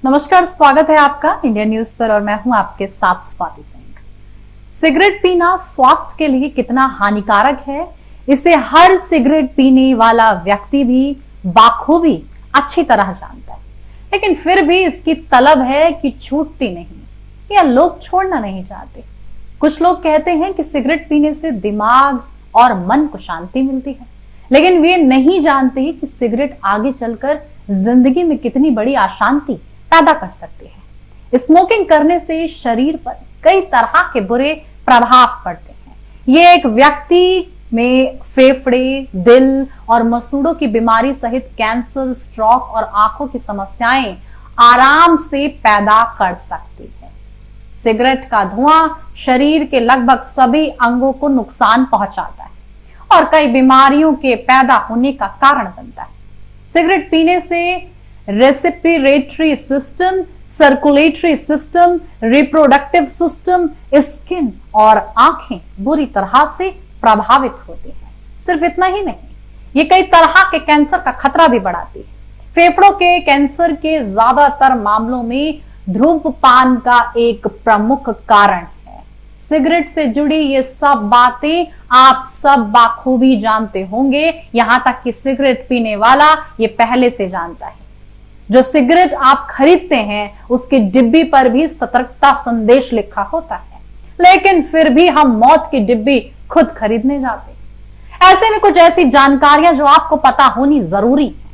नमस्कार, स्वागत है आपका इंडिया न्यूज पर और मैं हूं आपके साथ स्वाति सिंह। सिगरेट पीना स्वास्थ्य के लिए कितना हानिकारक है, इसे हर सिगरेट पीने वाला व्यक्ति भी बाखूबी अच्छी तरह जानता है, लेकिन फिर भी इसकी तलब है कि छूटती नहीं या लोग छोड़ना नहीं चाहते। कुछ लोग कहते हैं कि सिगरेट पीने से दिमाग और मन को शांति मिलती है, लेकिन वे नहीं जानते कि सिगरेट आगे चलकर जिंदगी में कितनी बड़ी अशांति पैदा कर सकती है। स्मोकिंग करने से शरीर पर कई तरह के बुरे प्रभाव पड़ते हैं। ये एक व्यक्ति में फेफड़े, दिल और मसूड़ों की बीमारी सहित कैंसर, स्ट्रोक और आंखों की समस्याएं आराम से पैदा कर सकती है। सिगरेट का धुआं शरीर के लगभग सभी अंगों को नुकसान पहुंचाता है और कई बीमारियों के पैदा होने का कारण बनता है। सिगरेट पीने से respiratory system, circulatory system, reproductive system, skin और आंखें बुरी तरह से प्रभावित होती हैं। सिर्फ इतना ही नहीं, ये कई तरह के कैंसर का खतरा भी बढ़ाती है। फेफड़ों के कैंसर के ज्यादातर मामलों में धूम्रपान का एक प्रमुख कारण है। सिगरेट से जुड़ी ये सब बातें आप सब बाखूबी जानते होंगे, यहां तक कि सिगरेट पीने वाला ये पहले से जानता है। जो सिगरेट आप खरीदते हैं उसकी डिब्बी पर भी सतर्कता संदेश लिखा होता है, लेकिन फिर भी हम मौत की डिब्बी खुद खरीदने जाते हैं। ऐसे में कुछ ऐसी जानकारियां जो आपको पता होनी जरूरी है,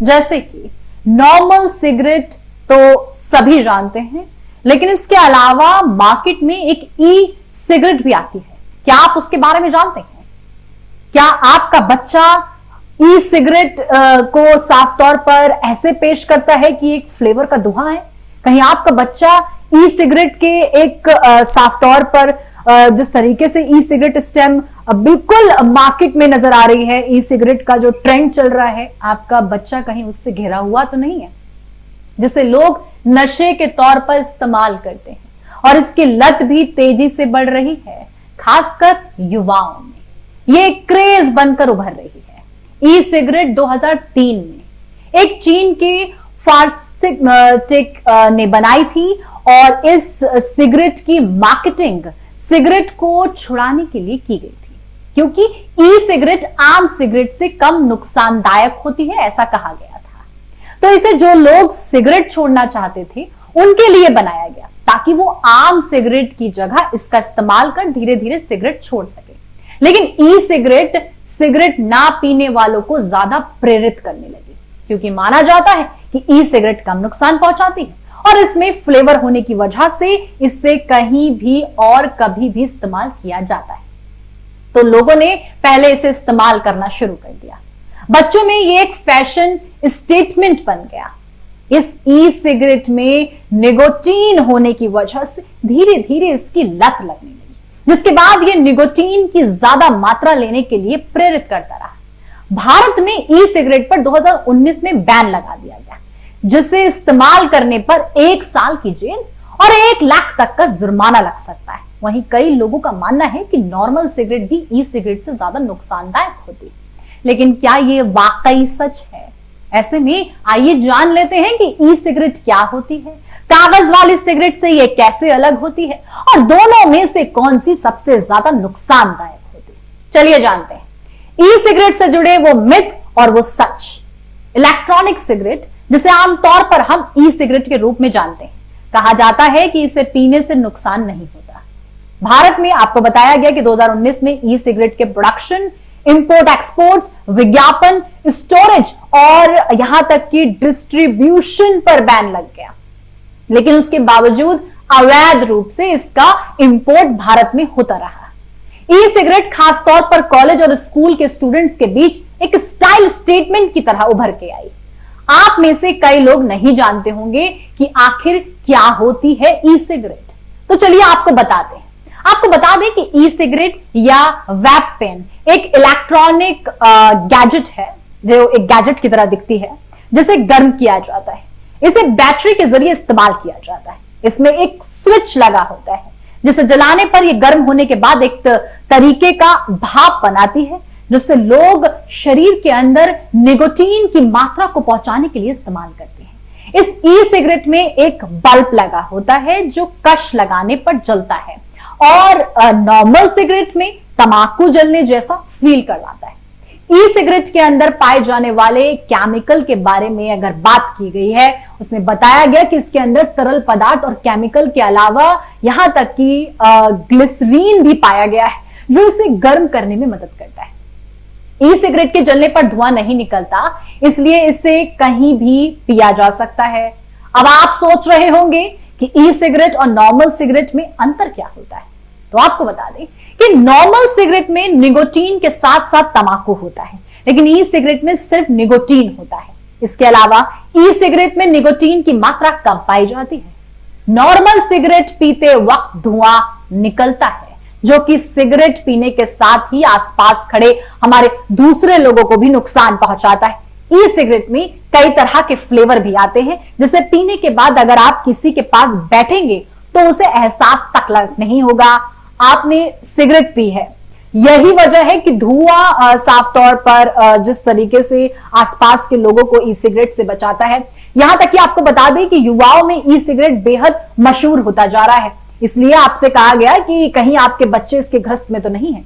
जैसे कि नॉर्मल सिगरेट तो सभी जानते हैं, लेकिन इसके अलावा मार्केट में एक ई सिगरेट भी आती है। क्या आप उसके बारे में जानते हैं? क्या आपका बच्चा ई सिगरेट को साफ तौर पर ऐसे पेश करता है कि एक फ्लेवर का धुआं है? कहीं आपका बच्चा ई सिगरेट के एक साफ तौर पर जिस तरीके से ई सिगरेट स्टेम बिल्कुल मार्केट में नजर आ रही है, ई सिगरेट का जो ट्रेंड चल रहा है, आपका बच्चा कहीं उससे घिरा हुआ तो नहीं है, जिसे लोग नशे के तौर पर इस्तेमाल करते हैं और इसकी लत भी तेजी से बढ़ रही है, खासकर युवाओं में। ये क्रेज बनकर उभर रही है। ई सिगरेट 2003 में एक चीन के फार्मास्यूटिक ने बनाई थी और इस सिगरेट की मार्केटिंग सिगरेट को छुड़ाने के लिए की गई थी, क्योंकि ई सिगरेट आम सिगरेट से कम नुकसानदायक होती है, ऐसा कहा गया था। तो इसे जो लोग सिगरेट छोड़ना चाहते थे उनके लिए बनाया गया, ताकि वो आम सिगरेट की जगह इसका इस्तेमाल कर धीरे धीरे सिगरेट छोड़ सके। लेकिन ई सिगरेट सिगरेट ना पीने वालों को ज्यादा प्रेरित करने लगी, क्योंकि माना जाता है कि ई सिगरेट कम नुकसान पहुंचाती है और इसमें फ्लेवर होने की वजह से इसे कहीं भी और कभी भी इस्तेमाल किया जाता है। तो लोगों ने पहले इसे इस्तेमाल करना शुरू कर दिया। बच्चों में ये एक फैशन स्टेटमेंट बन गया। इस ई सिगरेट में निकोटीन होने की वजह से धीरे धीरे इसकी लत लगने लगी, जिसके बाद ये निकोटीन की ज्यादा मात्रा लेने के लिए प्रेरित करता रहा। भारत में ई सिगरेट पर 2019 में बैन लगा दिया गया, जिसे इस्तेमाल करने पर 1 साल की जेल और 1 लाख तक का जुर्माना लग सकता है। वहीं कई लोगों का मानना है कि नॉर्मल सिगरेट भी ई सिगरेट से ज्यादा नुकसानदायक होती है, लेकिन क्या ये वाकई सच है? ऐसे में आइए जान लेते हैं कि ई सिगरेट क्या होती है, कागज वाली सिगरेट से ये कैसे अलग होती है और दोनों में से कौन सी सबसे ज्यादा नुकसानदायक होती है। चलिए जानते हैं ई सिगरेट से जुड़े वो मिथ और वो सच। इलेक्ट्रॉनिक सिगरेट, जिसे आमतौर पर हम ई सिगरेट के रूप में जानते हैं, कहा जाता है कि इसे पीने से नुकसान नहीं होता। भारत में आपको बताया गया कि 2019 में ई सिगरेट के प्रोडक्शन, इंपोर्ट, एक्सपोर्ट्स, विज्ञापन, स्टोरेज और यहां तक कि डिस्ट्रीब्यूशन पर बैन लग गया, लेकिन उसके बावजूद अवैध रूप से इसका इंपोर्ट भारत में होता रहा। ई सिगरेट खासतौर पर कॉलेज और स्कूल के स्टूडेंट्स के बीच एक स्टाइल स्टेटमेंट की तरह उभर के आई। आप में से कई लोग नहीं जानते होंगे कि आखिर क्या होती है ई सिगरेट, तो चलिए आपको बताते हैं। आपको बता दें कि ई सिगरेट या वैप पेन एक इलेक्ट्रॉनिक गैजेट है, जो एक गैजेट की तरह दिखती है, जिसे गर्म किया जाता है। इसे बैटरी के जरिए इस्तेमाल किया जाता है। इसमें एक स्विच लगा होता है, जिसे जलाने पर यह गर्म होने के बाद एक तरीके का भाप बनाती है, जिससे लोग शरीर के अंदर निकोटीन की मात्रा को पहुंचाने के लिए इस्तेमाल करते हैं। इस ई सिगरेट में एक बल्ब लगा होता है जो कश लगाने पर जलता है और नॉर्मल सिगरेट में तंबाकू जलने जैसा फील करवाता है। ई सिगरेट के अंदर पाए जाने वाले केमिकल के बारे में अगर बात की गई है, उसमें बताया गया कि इसके अंदर तरल पदार्थ और केमिकल के अलावा यहां तक कि ग्लिसरीन भी पाया गया है जो इसे गर्म करने में मदद करता है। ई सिगरेट के जलने पर धुआं नहीं निकलता, इसलिए इसे कहीं भी पिया जा सकता है। अब आप सोच रहे होंगे कि ई सिगरेट और नॉर्मल सिगरेट में अंतर क्या होता है, तो आपको बता दें कि नॉर्मल सिगरेट में निकोटीन के साथ साथ तंबाकू होता है, लेकिन ई सिगरेट में सिर्फ निकोटीन होता है। इसके अलावा ई सिगरेट में निकोटीन की मात्रा कम पाई जाती है। नॉर्मल सिगरेट पीते वक्त धुआं निकलता है जो कि सिगरेट पीने के साथ ही आसपास खड़े हमारे दूसरे लोगों को भी नुकसान पहुंचाता है। ई सिगरेट में कई तरह के फ्लेवर भी आते हैं, जिसे पीने के बाद अगर आप किसी के पास बैठेंगे तो उसे एहसास तक नहीं होगा आपने सिगरेट पी है। यही वजह है कि धुआं साफ तौर पर जिस तरीके से आसपास के लोगों को ई सिगरेट से बचाता है, यहां तक कि आपको बता दें कि युवाओं में ई सिगरेट बेहद मशहूर होता जा रहा है। इसलिए आपसे कहा गया कि कहीं आपके बच्चे इसके ग्रस्त में तो नहीं है।